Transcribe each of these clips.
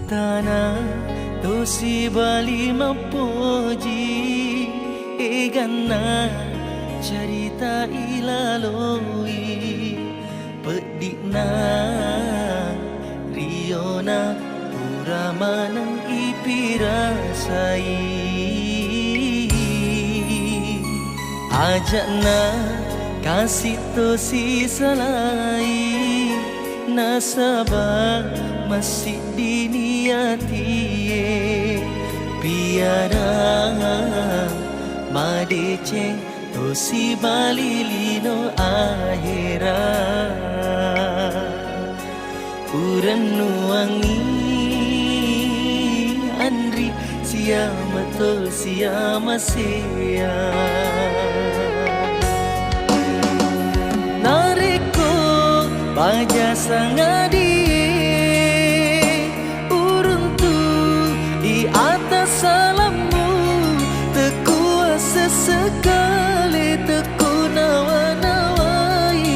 Tanah tosi bali mapoji egana cerita ilaloi pedikna riona uramanang ipirasai ajakna kasih tosi salai nasabah masih diniati biara madece tosi balilino akhirat urenuangi andri siama to siama sia nareko baja sangadi salamu tekuasa sekali teku nawa-nawai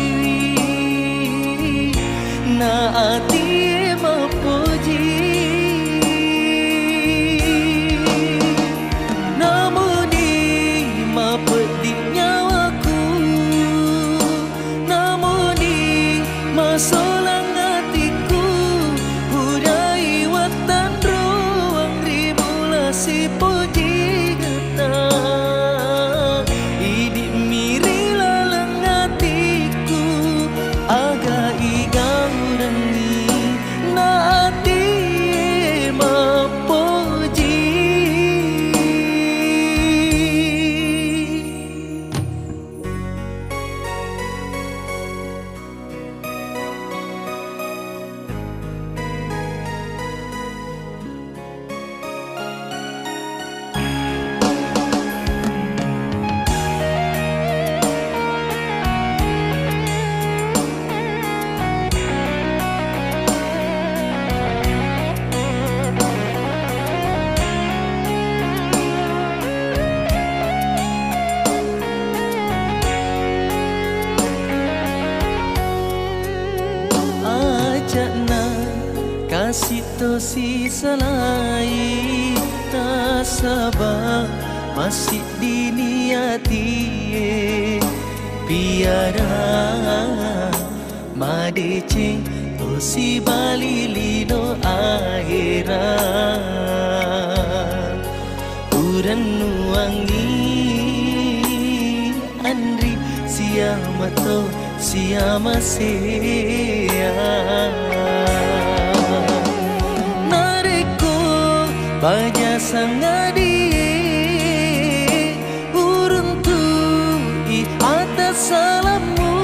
naati mapuji namuni mapedik nyawaku namuni masolang hatiku budai watan si puji geta idik miri lalang hatiku aga igang rengi naati mapuji kasih tosi salai tak sabar masih diniati biara madece tosi balilino akhirat urenuangi andri siama to siama sia baja sangadi uruntu i atas salamu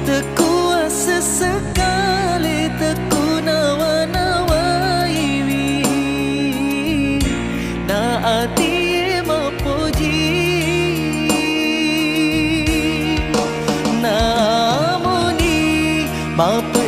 tekuasa sekali teku nawa-nawai naati mapuji namuni mapuji